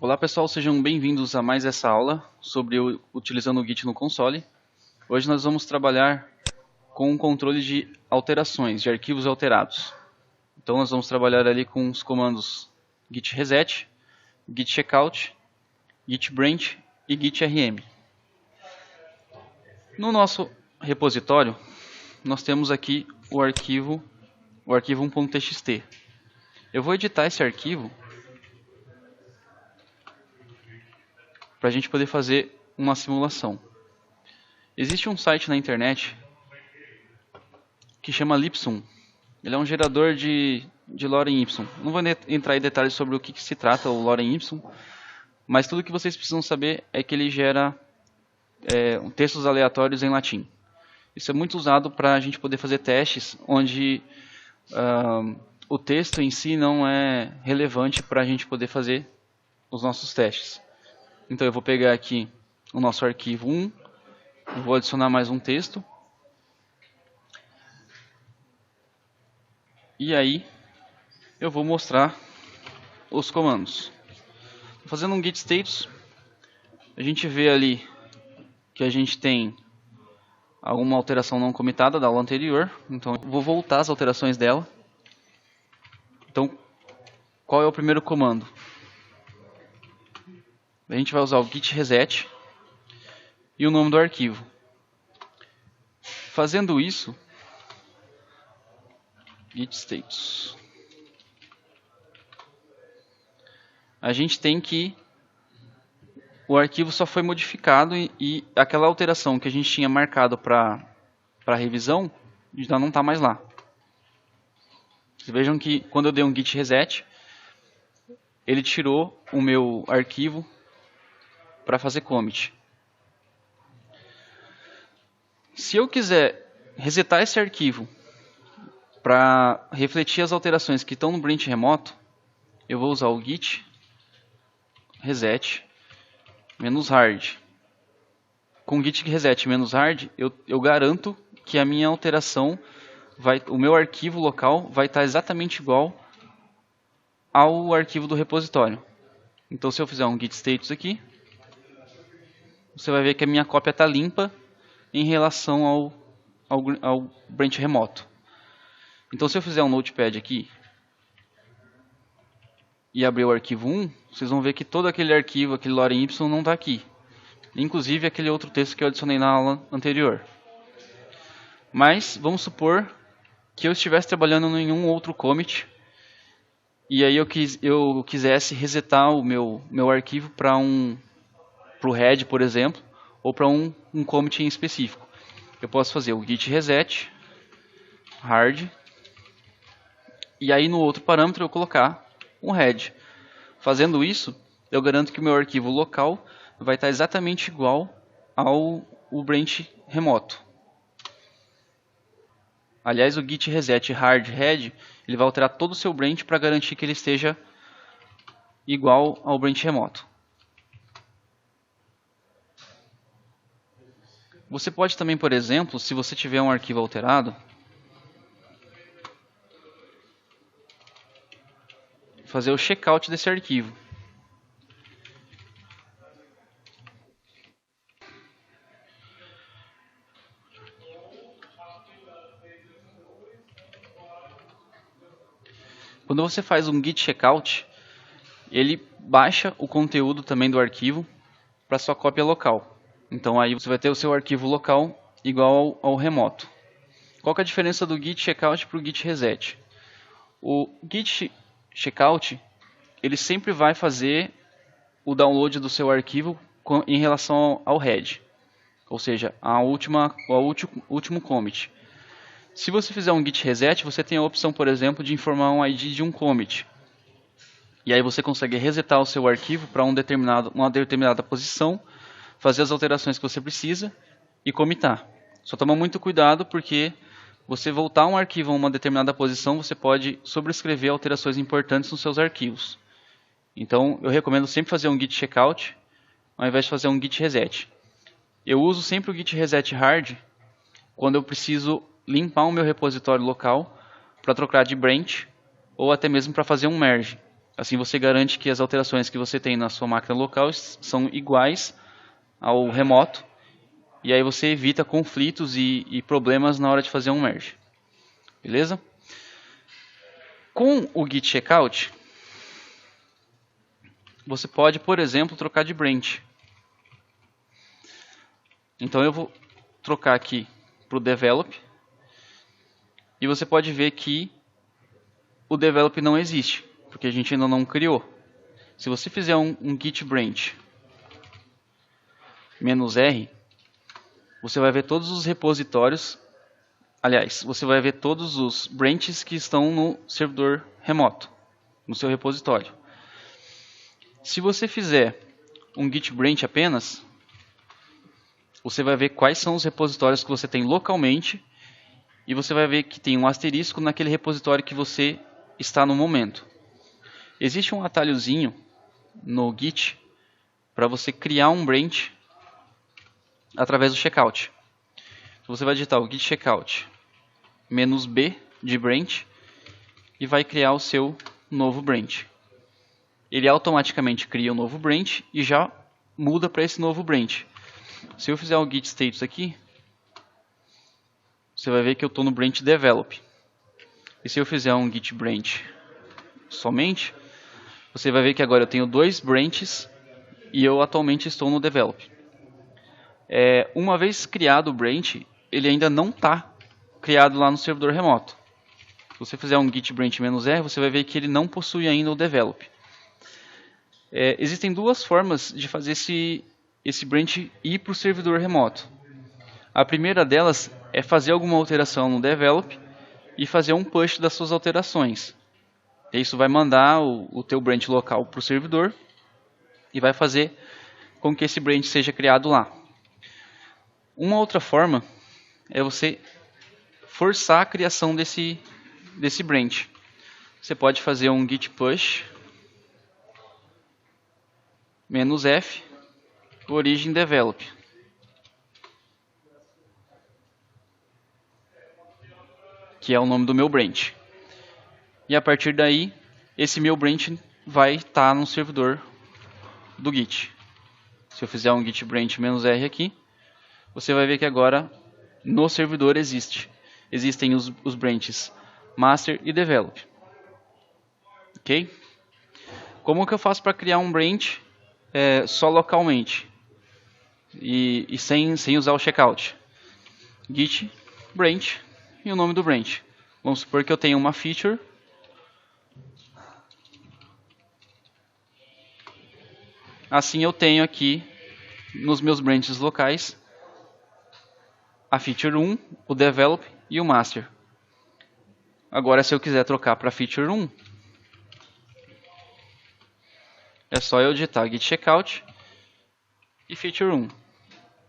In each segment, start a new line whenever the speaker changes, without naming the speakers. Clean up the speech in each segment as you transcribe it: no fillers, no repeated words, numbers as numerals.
Olá pessoal, sejam bem-vindos a mais essa aula sobre utilizando o Git no console. Hoje nós vamos trabalhar com o controle de alterações, de arquivos alterados. Então nós vamos trabalhar ali com os comandos git reset, git checkout, git branch e git rm. No nosso repositório, nós temos aqui o arquivo 1.txt. Eu vou editar esse arquivo para a gente poder fazer uma simulação. Existe um site na internet que chama Lipsum. Ele é um gerador de Lorem Ipsum. Não vou entrar em detalhes sobre o que se trata o Lorem Ipsum, mas tudo que vocês precisam saber é que ele gera textos aleatórios em latim. Isso é muito usado para a gente poder fazer testes onde o texto em si não é relevante para a gente poder fazer os nossos testes. Então eu vou pegar aqui o nosso arquivo 1, vou adicionar mais um texto. E aí eu vou mostrar os comandos. Fazendo um git status, a gente vê ali que a gente tem alguma alteração não comitada da aula anterior. Então eu vou voltar as alterações dela. Então, qual é o primeiro comando? A gente vai usar o git reset e o nome do arquivo. Fazendo isso, git status, a gente tem que o arquivo só foi modificado e aquela alteração que a gente tinha marcado para revisão já não está mais lá. Vocês vejam que quando eu dei um git reset, ele tirou o meu arquivo para fazer commit. Se eu quiser resetar esse arquivo para refletir as alterações que estão no branch remoto, eu vou usar o git reset -hard. Com git reset -hard, eu garanto que a minha alteração, o meu arquivo local vai estar exatamente igual ao arquivo do repositório. Então se eu fizer um git status aqui, você vai ver que a minha cópia está limpa em relação ao branch remoto. Então se eu fizer um notepad aqui e abrir o arquivo 1, vocês vão ver que todo aquele arquivo, aquele lorem ipsum, não está aqui. Inclusive aquele outro texto que eu adicionei na aula anterior. Mas vamos supor que eu estivesse trabalhando em um outro commit e aí eu quisesse resetar o meu arquivo para o head, por exemplo, ou para um commit em específico. Eu posso fazer o git reset hard e aí no outro parâmetro eu colocar um head. Fazendo isso, eu garanto que o meu arquivo local vai estar exatamente igual ao branch remoto. Aliás, o git reset hard head, ele vai alterar todo o seu branch para garantir que ele esteja igual ao branch remoto. Você pode também, por exemplo, se você tiver um arquivo alterado, fazer o checkout desse arquivo. Quando você faz um git checkout, ele baixa o conteúdo também do arquivo para sua cópia local. Então aí você vai ter o seu arquivo local igual ao remoto. Qual que é a diferença do git checkout para o git reset? O git checkout, ele sempre vai fazer o download do seu arquivo em relação ao head, ou seja, ao último commit. Se você fizer um git reset, você tem a opção, por exemplo, de informar um ID de um commit. E aí você consegue resetar o seu arquivo para uma determinada posição, fazer as alterações que você precisa e commitar. Só toma muito cuidado porque você voltar um arquivo a uma determinada posição, você pode sobrescrever alterações importantes nos seus arquivos. Então eu recomendo sempre fazer um git checkout ao invés de fazer um git reset. Eu uso sempre o git reset hard quando eu preciso limpar o meu repositório local para trocar de branch ou até mesmo para fazer um merge. Assim você garante que as alterações que você tem na sua máquina local são iguais ao remoto. E aí você evita conflitos e problemas na hora de fazer um merge. Beleza? Com o Git Checkout, você pode, por exemplo, trocar de branch. Então eu vou trocar aqui para o Develop. E você pode ver que o Develop não existe, porque a gente ainda não criou. Se você fizer um Git Branch -R, você vai ver todos os repositórios. Aliás, você vai ver todos os branches que estão no servidor remoto, no seu repositório. Se você fizer um Git Branch apenas, você vai ver quais são os repositórios que você tem localmente e você vai ver que tem um asterisco naquele repositório que você está no momento. Existe um atalhozinho no Git para você criar um branch através do checkout. Então você vai digitar o git checkout -b de branch e vai criar o seu novo branch. Ele automaticamente cria um novo branch e já muda para esse novo branch. Se eu fizer o git status aqui, você vai ver que eu estou no branch develop. E se eu fizer um git branch somente, você vai ver que agora eu tenho 2 branches e eu atualmente estou no develop. Uma vez criado o branch, ele ainda não está criado lá no servidor remoto. Se você fizer um git branch -r, você vai ver que ele não possui ainda o develop. Existem duas formas de fazer esse branch ir para o servidor remoto. A primeira delas é fazer alguma alteração no develop e fazer um push das suas alterações. Isso vai mandar o teu branch local para o servidor e vai fazer com que esse branch seja criado lá. Uma outra forma é você forçar a criação desse branch. Você pode fazer um git push -f origin develop. Que é o nome do meu branch. E a partir daí, esse meu branch vai estar no servidor do Git. Se eu fizer um git branch -r aqui, você vai ver que agora no servidor existem os branches master e develop. Ok? Como que eu faço para criar um branch só localmente e sem usar o checkout? Git branch e o nome do branch. Vamos supor que eu tenho uma feature. Assim eu tenho aqui nos meus branches locais a feature 1, o develop e o master. Agora se eu quiser trocar para feature 1, é só eu digitar git checkout e feature 1.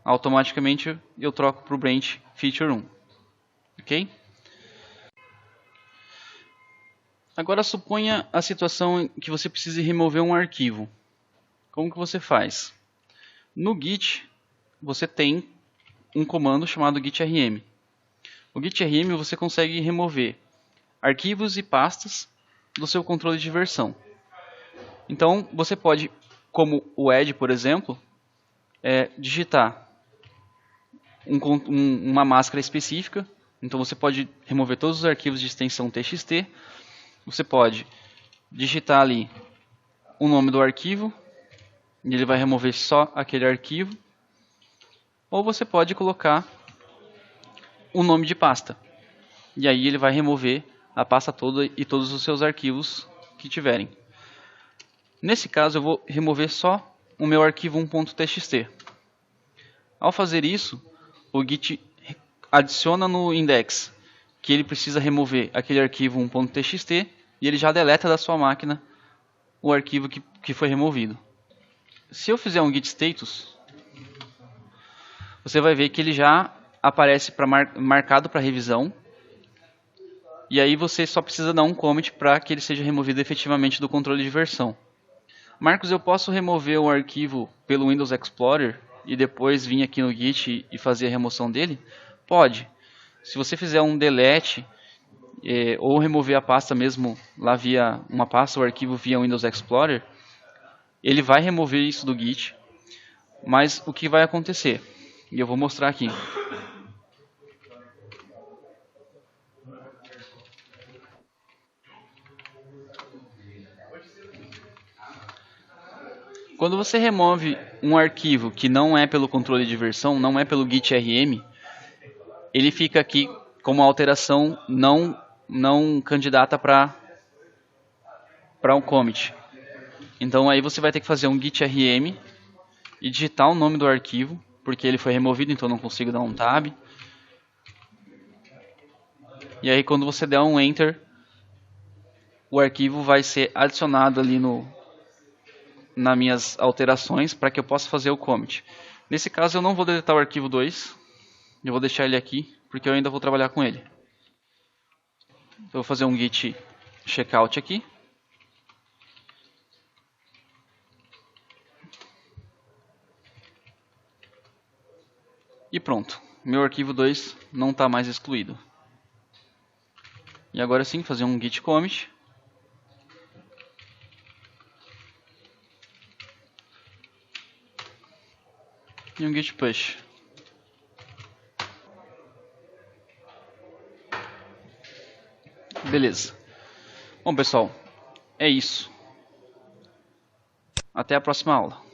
Automaticamente eu troco para o branch feature 1. Ok? Agora suponha a situação em que você precise remover um arquivo. Como que você faz? No Git, você tem um comando chamado gitrm. O gitrm você consegue remover arquivos e pastas do seu controle de versão. Então você pode, como o add, por exemplo, digitar uma máscara específica. Então você pode remover todos os arquivos de extensão txt. Você pode digitar ali o nome do arquivo e ele vai remover só aquele arquivo. Ou você pode colocar o nome de pasta. E aí ele vai remover a pasta toda e todos os seus arquivos que tiverem. Nesse caso eu vou remover só o meu arquivo 1.txt. Ao fazer isso, o Git adiciona no index que ele precisa remover aquele arquivo 1.txt e ele já deleta da sua máquina o arquivo que foi removido. Se eu fizer um git status, você vai ver que ele já aparece marcado para revisão. E aí você só precisa dar um commit para que ele seja removido efetivamente do controle de versão. Marcos, eu posso remover o arquivo pelo Windows Explorer e depois vir aqui no Git e fazer a remoção dele? Pode. Se você fizer um delete ou remover a pasta mesmo lá via uma pasta, o arquivo via Windows Explorer, ele vai remover isso do Git, mas o que vai acontecer? E eu vou mostrar aqui. Quando você remove um arquivo que não é pelo controle de versão, não é pelo Git RM, ele fica aqui como alteração não candidata para um commit. Então aí você vai ter que fazer um git rm e digitar o nome do arquivo, porque ele foi removido, então não consigo dar um tab. E aí quando você der um enter, o arquivo vai ser adicionado ali nas minhas alterações para que eu possa fazer o commit. Nesse caso eu não vou deletar o arquivo 2, eu vou deixar ele aqui, porque eu ainda vou trabalhar com ele. Então eu vou fazer um git checkout aqui. E pronto, meu arquivo 2 não está mais excluído. E agora sim, fazer um git commit. E um git push. Beleza. Bom, pessoal, é isso. Até a próxima aula.